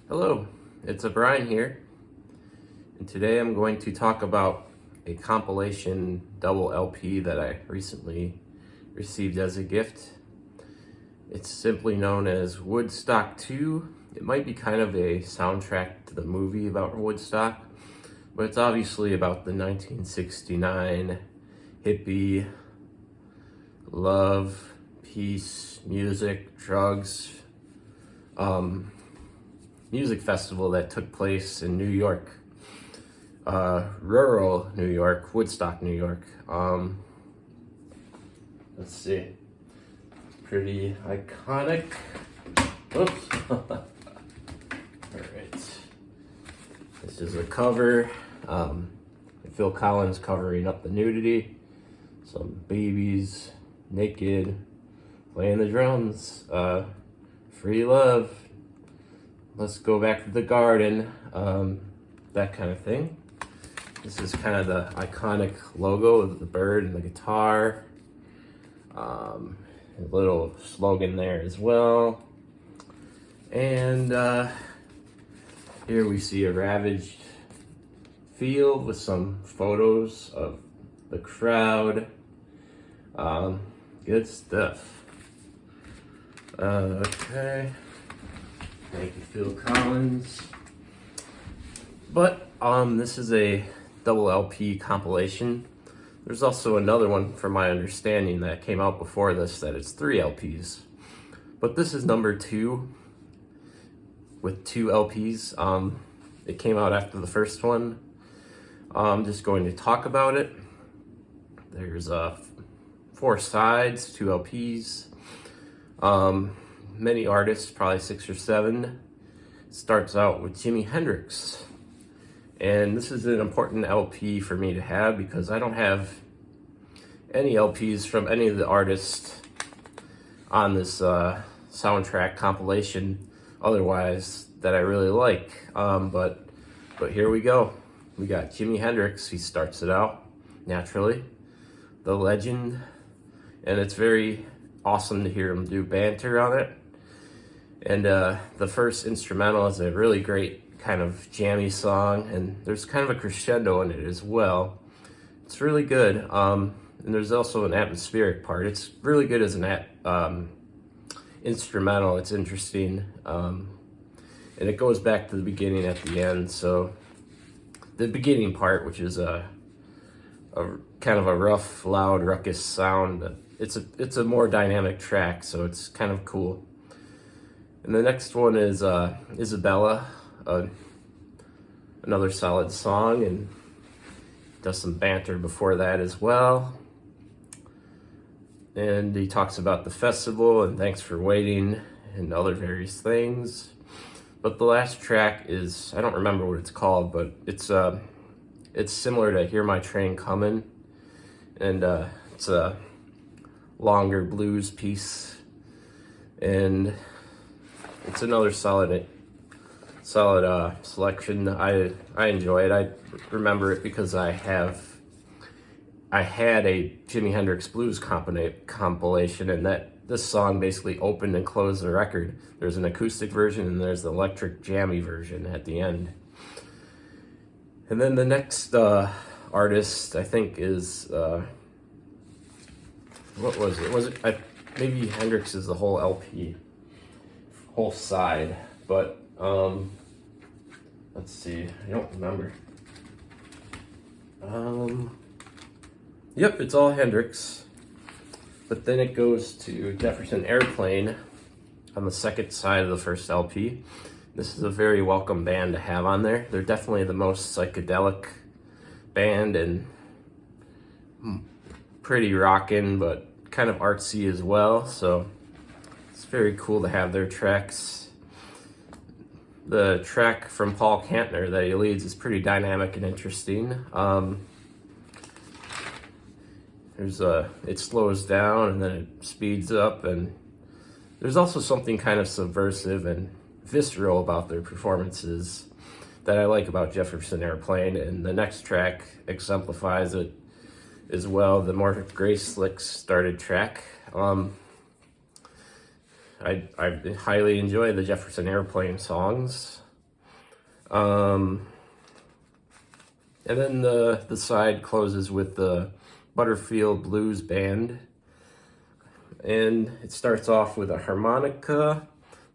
Hello, it's Brian here, and today I'm going to talk about a compilation double LP that I recently received as a gift. It's simply known as Woodstock 2. It might be kind of a soundtrack to the movie about Woodstock, but it's obviously about the 1969 hippie, love, peace, music, drugs, music festival that took place in New York, rural New York, Woodstock, New York. Let's see, pretty iconic. Oops. All right, this is a cover. Phil Collins covering up the nudity. Some babies naked, playing the drums. Free love. Let's go back to the garden, that kind of thing. This is kind of the iconic logo of the bird and the guitar. A little slogan there as well. And here we see a ravaged field with some photos of the crowd. Good stuff. Okay. Thank you, Phil Collins. But this is a double LP compilation. There's also another one, from my understanding, that came out before this, that it's 3 LPs. But this is number 2 with 2 LPs. It came out after the first one. I'm just going to talk about it. There's 4 sides, 2 LPs. Many artists, probably 6 or 7. Starts out with Jimi Hendrix. And this is an important LP for me to have because I don't have any LPs from any of the artists on this soundtrack compilation otherwise that I really like. But here we go. We got Jimi Hendrix. He starts it out naturally. The legend. And it's very awesome to hear him do banter on it. And the first instrumental is a really great kind of jammy song, and there's kind of a crescendo in it as well. It's really good, and there's also an atmospheric part. It's really good as an instrumental. It's interesting, and it goes back to the beginning at the end. So the beginning part, which is a kind of a rough, loud, ruckus sound, it's a more dynamic track, so it's kind of cool. And the next one is Isabella, another solid song, and does some banter before that as well. And he talks about the festival and thanks for waiting and other various things. But the last track is, I don't remember what it's called, but it's similar to Hear My Train Comin', and it's a longer blues piece, and it's another solid selection. I enjoy it. I remember it because I had a Jimi Hendrix blues compilation, and this song basically opened and closed the record. There's an acoustic version and there's the electric jammy version at the end. And then the next artist, I think, is what was it? Maybe Hendrix is the whole LP. Whole side, but let's see, I don't remember. Yep, it's all Hendrix, but then it goes to Jefferson Airplane on the second side of the first LP. This is a very welcome band to have on there. They're definitely the most psychedelic band and pretty rockin', but kind of artsy as well, so it's very cool to have their tracks. The track from Paul Kantner that he leads is pretty dynamic and interesting. It slows down and then it speeds up, and there's also something kind of subversive and visceral about their performances that I like about Jefferson Airplane, and the next track exemplifies it as well. The more Grace Slick started track. I highly enjoy the Jefferson Airplane songs. And then the side closes with the Butterfield Blues Band. And it starts off with a harmonica,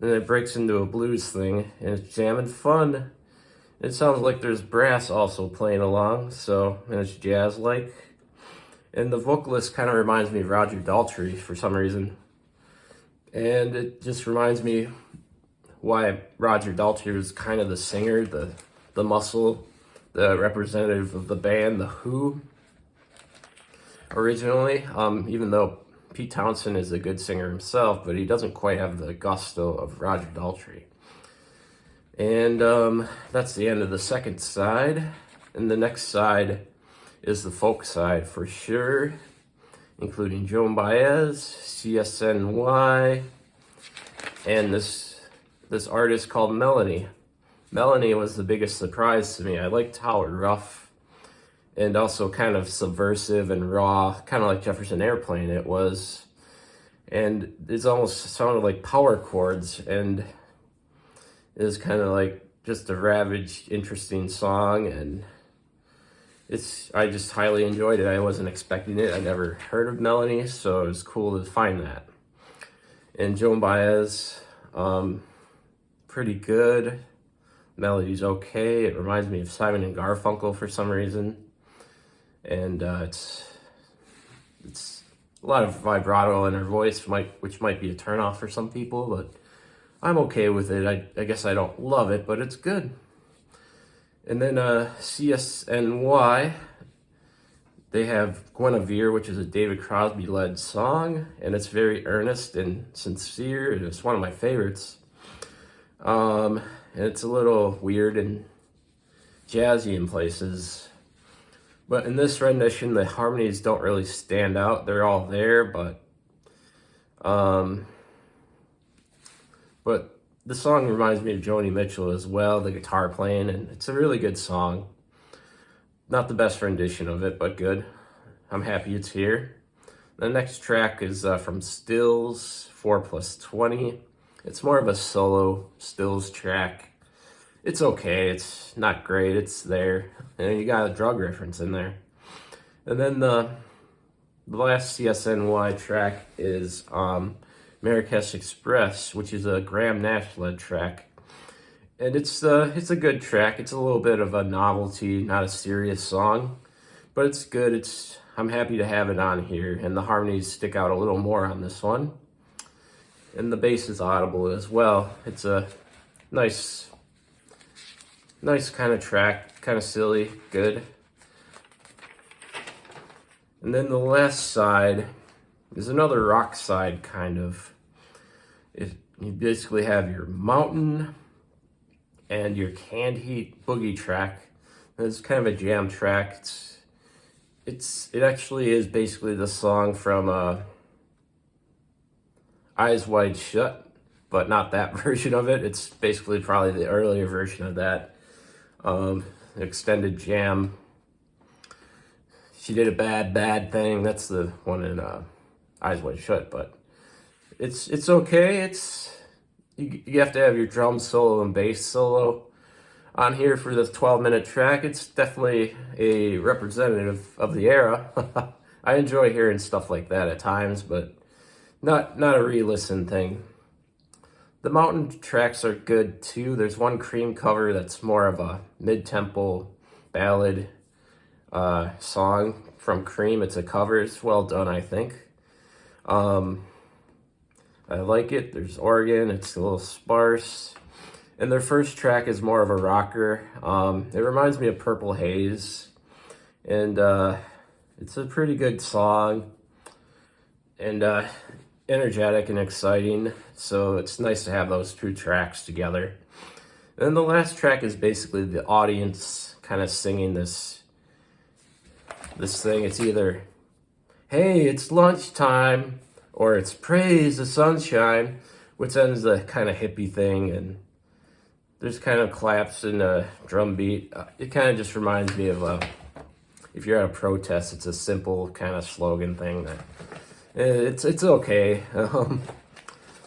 then it breaks into a blues thing, and it's jamming fun. It sounds like there's brass also playing along, and it's jazz-like. And the vocalist kind of reminds me of Roger Daltrey for some reason. And it just reminds me why Roger Daltrey was kind of the singer, the muscle, the representative of the band, The Who, originally, even though Pete Townsend is a good singer himself, but he doesn't quite have the gusto of Roger Daltrey. And that's the end of the second side. And the next side is the folk side for sure, including Joan Baez, CSNY, and this artist called Melanie. Melanie was the biggest surprise to me. I liked how rough and also kind of subversive and raw, kind of like Jefferson Airplane it was. And it almost sounded like power chords, and it was kind of like just a ravaged, interesting song, and I just highly enjoyed it. I wasn't expecting it. I never heard of Melanie, so it was cool to find that. And Joan Baez, pretty good. Melody's okay. It reminds me of Simon and Garfunkel for some reason. And it's a lot of vibrato in her voice, which might be a turnoff for some people, but I'm okay with it. I guess I don't love it, but it's good. And then CSNY, they have Guinevere, which is a David Crosby-led song, and it's very earnest and sincere, and it's one of my favorites. And it's a little weird and jazzy in places. But in this rendition, the harmonies don't really stand out. They're all there, but the song reminds me of Joni Mitchell as well, the guitar playing, and it's a really good song. Not the best rendition of it, but good. I'm happy it's here. The next track is from Stills, 4+20. It's more of a solo Stills track. It's okay, it's not great, it's there. And you got a drug reference in there. And then the last CSNY track is Marrakesh Express, which is a Graham Nash-led track. And it's a good track. It's a little bit of a novelty, not a serious song, but it's good. I'm happy to have it on here, and the harmonies stick out a little more on this one. And the bass is audible as well. It's a nice kind of track, kind of silly, good. And then the last side is another rock side, kind of. You basically have your mountain and your canned heat boogie track. It's kind of a jam track. It actually is basically the song from Eyes Wide Shut, but not that version of it. It's basically probably the earlier version of that. Extended jam. She did a bad thing. That's the one in Eyes Wide Shut, but it's okay. You have to have your drum solo and bass solo on here for this 12-minute track. It's definitely a representative of the era. I enjoy hearing stuff like that at times, but not a re-listen thing. The mountain tracks are good too. There's one Cream cover that's more of a mid-tempo ballad song from Cream. It's a cover. It's well done, I think. I like it. There's organ. It's a little sparse. And their first track is more of a rocker. It reminds me of Purple Haze. And it's a pretty good song. And energetic and exciting. So it's nice to have those two tracks together. And then the last track is basically the audience kind of singing this thing. It's either, hey, it's lunchtime, or it's praise the sunshine, which ends the kind of hippie thing, and there's kind of claps and a drum beat. It kind of just reminds me of if you're at a protest, it's a simple kind of slogan thing. That it's okay.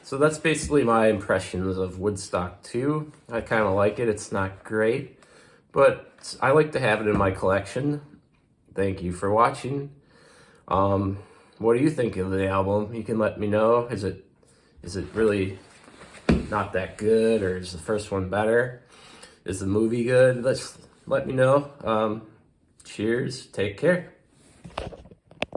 So that's basically my impressions of Woodstock 2. I kind of like it. It's not great, but I like to have it in my collection. Thank you for watching. What do you think of the album? You can let me know. Is it really not that good, or is the first one better? Is the movie good? Let me know. Cheers. Take care.